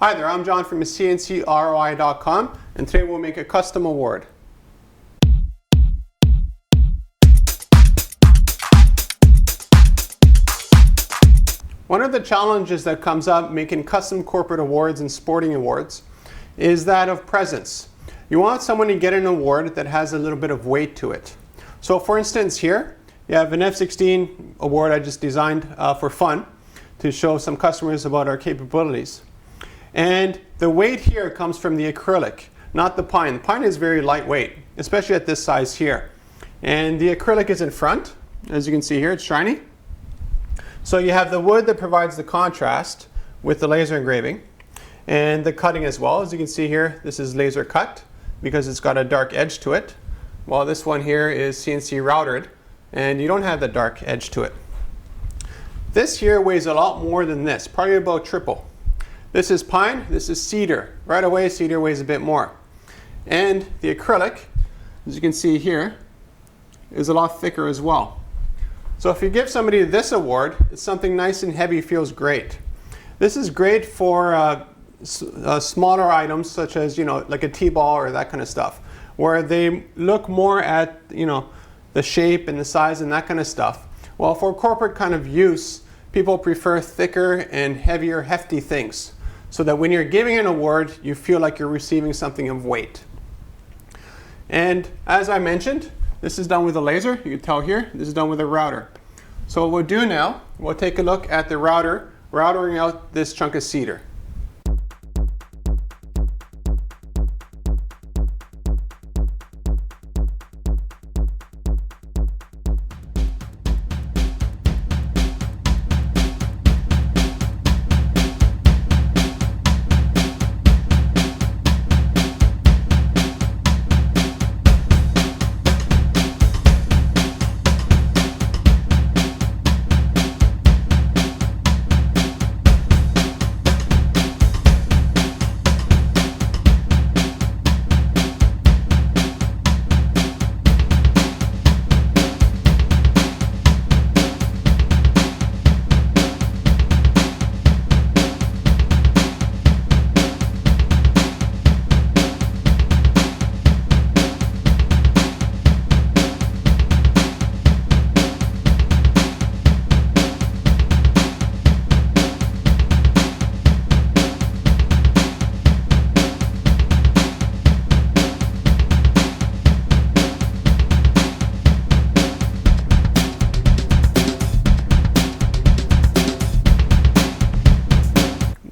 Hi there, I'm John from CNCROI.com, and today we'll make a custom award. One of the challenges that comes up making custom corporate awards and sporting awards is that of presence. You want someone to get an award that has a little bit of weight to it. So for instance here, you have an F-16 award I just designed for fun to show some customers about our capabilities. And the weight here comes from the acrylic, not the pine. The pine is very lightweight, especially at this size here. And the acrylic is in front. As you can see here, it's shiny. So you have the wood that provides the contrast with the laser engraving and the cutting as well. As you can see here, this is laser cut because it's got a dark edge to it, while this one here is CNC routed and you don't have the dark edge to it. This here weighs a lot more than this, probably about triple. This is pine, this is cedar. Right away, cedar weighs a bit more. And the acrylic, as you can see here, is a lot thicker as well. So if you give somebody this award, it's something nice and heavy, feels great. This is great for smaller items such as, like a T-ball or that kind of stuff, where they look more at, the shape and the size and that kind of stuff. Well, for corporate kind of use, people prefer thicker and heavier, hefty things, so that when you're giving an award, you feel like you're receiving something of weight. And as I mentioned, this is done with a laser. You can tell here, this is done with a router. So what we'll do now, we'll take a look at the routering out this chunk of cedar.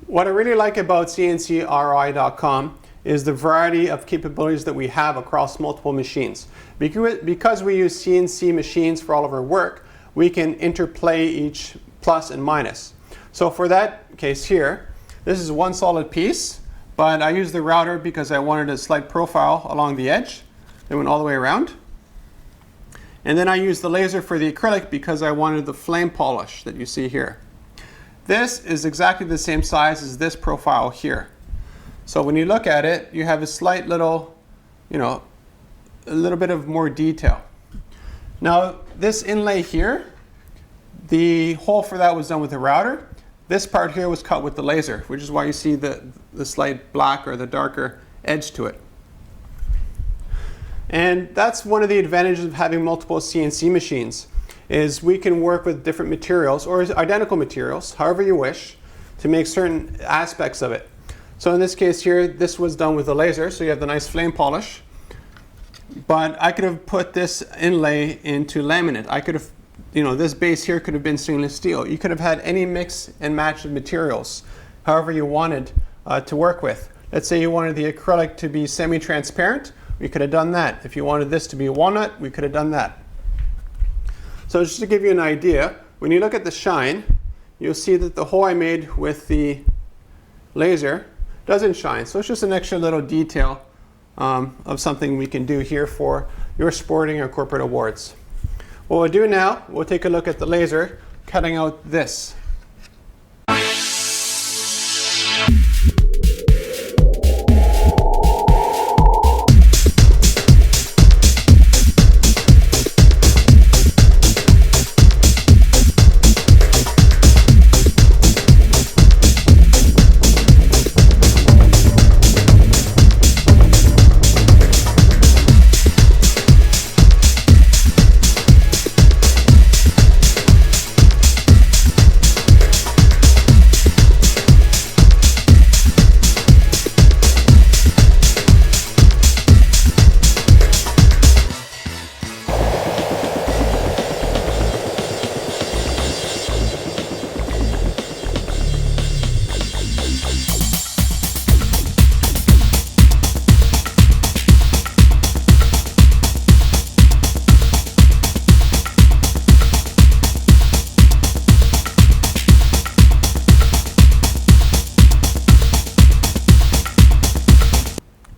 What I really like about CNCROI.com is the variety of capabilities that we have across multiple machines. Because we use CNC machines for all of our work, we can interplay each plus and minus. So for that case here, this is one solid piece, but I use the router because I wanted a slight profile along the edge. It went all the way around. And then I used the laser for the acrylic because I wanted the flame polish that you see here. This is exactly the same size as this profile here. So when you look at it, you have a slight little, a little bit of more detail. Now this inlay here, the hole for that was done with the router. This part here was cut with the laser, which is why you see the slight black or the darker edge to it. And that's one of the advantages of having multiple CNC machines, is we can work with different materials or identical materials, however you wish, to make certain aspects of it. So in this case here, this was done with a laser, so you have the nice flame polish. But I could have put this inlay into laminate. I could have, this base here could have been stainless steel. You could have had any mix and match of materials, however you wanted to work with. Let's say you wanted the acrylic to be semi-transparent, we could have done that. If you wanted this to be walnut, we could have done that. So just to give you an idea, when you look at the shine, you'll see that the hole I made with the laser doesn't shine. So it's just an extra little detail of something we can do here for your sporting or corporate awards. What we'll do now, we'll take a look at the laser cutting out this.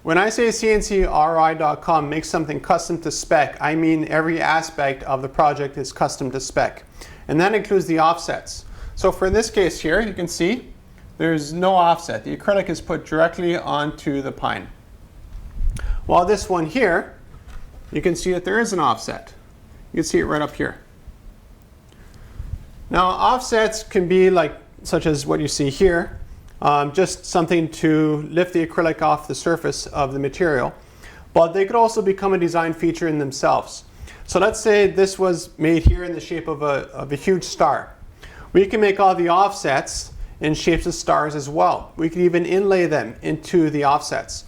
When I say CNCRI.com makes something custom to spec, I mean every aspect of the project is custom to spec. And that includes the offsets. So for this case here, you can see there's no offset. The acrylic is put directly onto the pine. While this one here, you can see that there is an offset. You can see it right up here. Now offsets can be like, such as what you see here, just something to lift the acrylic off the surface of the material, but they could also become a design feature in themselves. So let's say this was made here in the shape of a huge star. We can make all the offsets in shapes of stars as well. We could even inlay them into the offsets.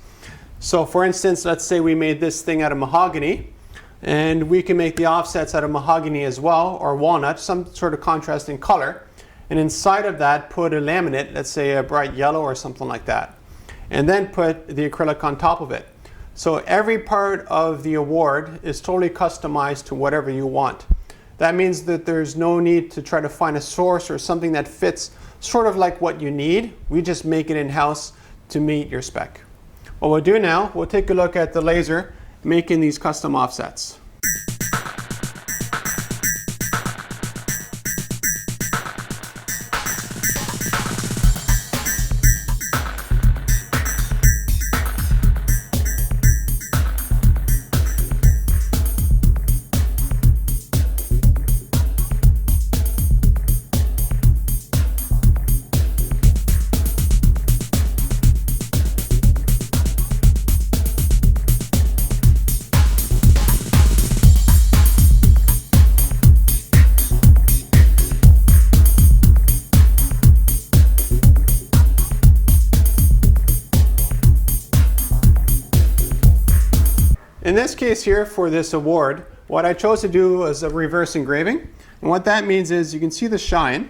So for instance, let's say we made this thing out of mahogany, and we can make the offsets out of mahogany as well, or walnut, some sort of contrasting color. And inside of that, put a laminate, let's say a bright yellow or something like that. And then put the acrylic on top of it. So every part of the award is totally customized to whatever you want. That means that there's no need to try to find a source or something that fits sort of like what you need. We just make it in-house to meet your spec. What we'll do now, we'll take a look at the laser making these custom offsets. In this case here for this award, what I chose to do was a reverse engraving. And what that means is you can see the shine.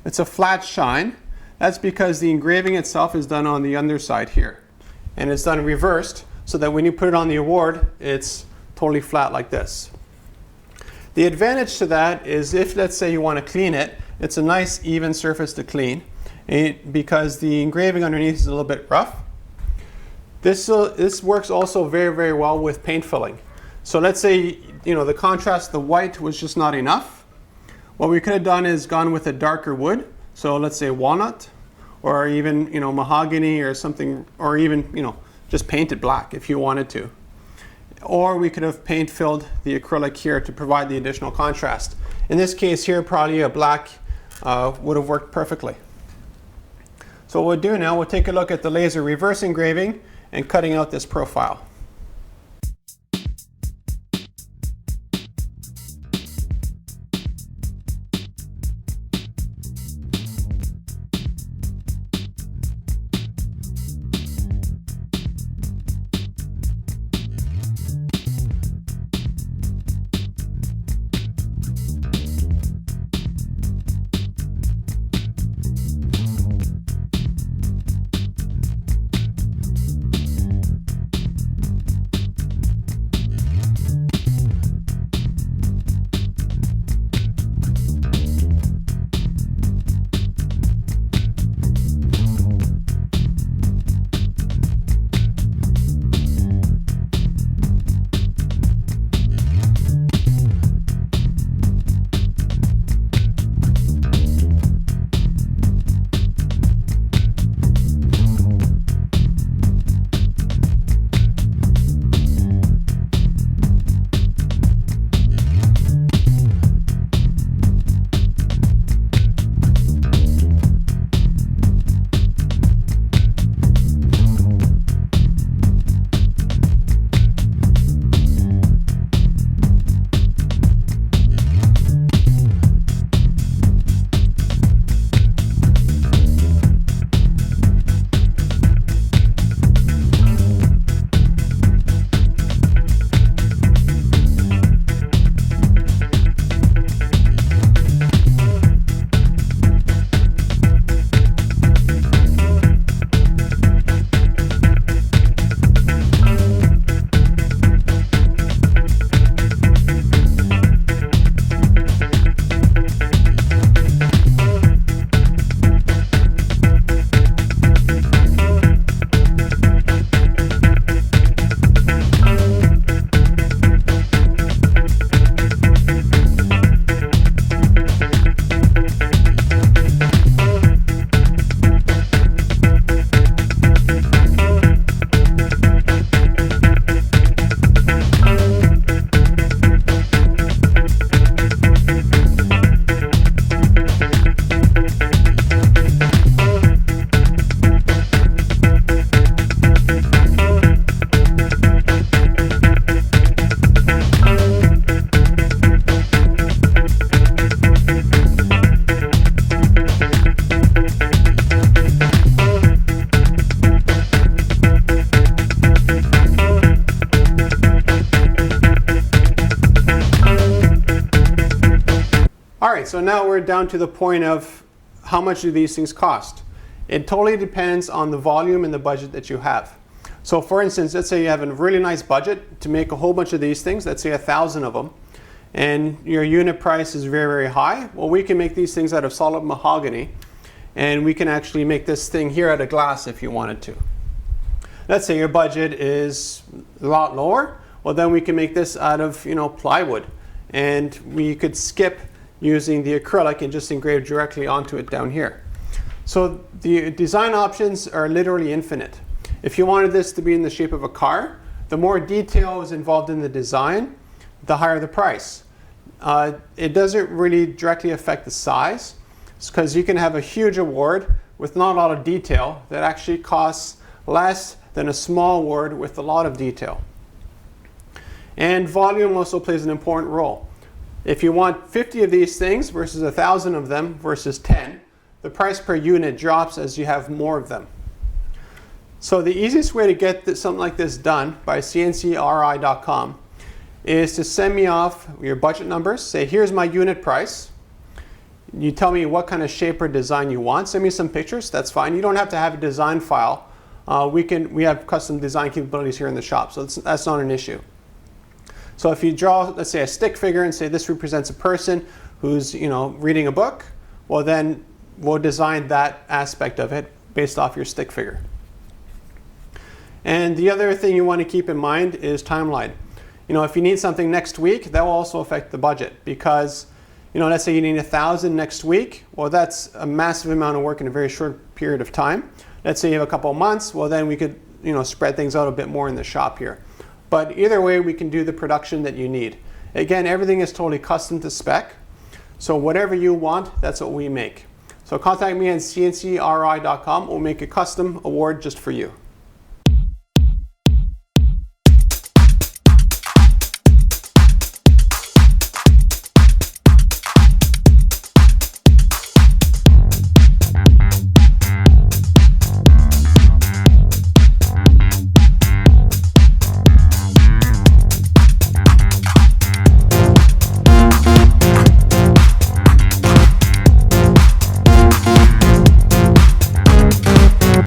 It's a flat shine. That's because the engraving itself is done on the underside here. And it's done reversed so that when you put it on the award, it's totally flat like this. The advantage to that is if, let's say, you want to clean it, it's a nice even surface to clean because the engraving underneath is a little bit rough. This works also very, very well with paint filling. So let's say, the contrast, the white was just not enough. What we could have done is gone with a darker wood. So let's say walnut, or even, mahogany or something, or even, just paint it black if you wanted to. Or we could have paint filled the acrylic here to provide the additional contrast. In this case here, probably a black would have worked perfectly. So what we'll do now, we'll take a look at the laser reverse engraving and cutting out this profile. so now we're down to the point of how much do these things cost. It totally depends on the volume and the budget that you have. So for instance, let's say you have a really nice budget to make a whole bunch of these things, let's say 1,000 of them, and your unit price is very, very high. Well, we can make these things out of solid mahogany, and we can actually make this thing here out of glass if you wanted to. Let's say your budget is a lot lower. Well, then we can make this out of, plywood, and we could skip using the acrylic and just engrave directly onto it down here. So the design options are literally infinite. If you wanted this to be in the shape of a car, the more detail is involved in the design, the higher the price. It doesn't really directly affect the size, because you can have a huge award with not a lot of detail that actually costs less than a small award with a lot of detail. And volume also plays an important role. If you want 50 of these things versus 1,000 of them versus 10, the price per unit drops as you have more of them. So the easiest way to get something like this done by CNCKing.com is to send me off your budget numbers. Say, here's my unit price. You tell me what kind of shape or design you want. Send me some pictures. That's fine. You don't have to have a design file. We have custom design capabilities here in the shop, so that's not an issue. So if you draw, let's say, a stick figure and say this represents a person who's reading a book, well then we'll design that aspect of it based off your stick figure. And the other thing you want to keep in mind is timeline. If you need something next week, that will also affect the budget, because let's say you need 1,000 next week. Well, that's a massive amount of work in a very short period of time. Let's say you have a couple of months. Well, then we could spread things out a bit more in the shop here. But either way, we can do the production that you need. Again, everything is totally custom to spec. So whatever you want, that's what we make. So contact me at CNCKing.com. We'll make a custom award just for you.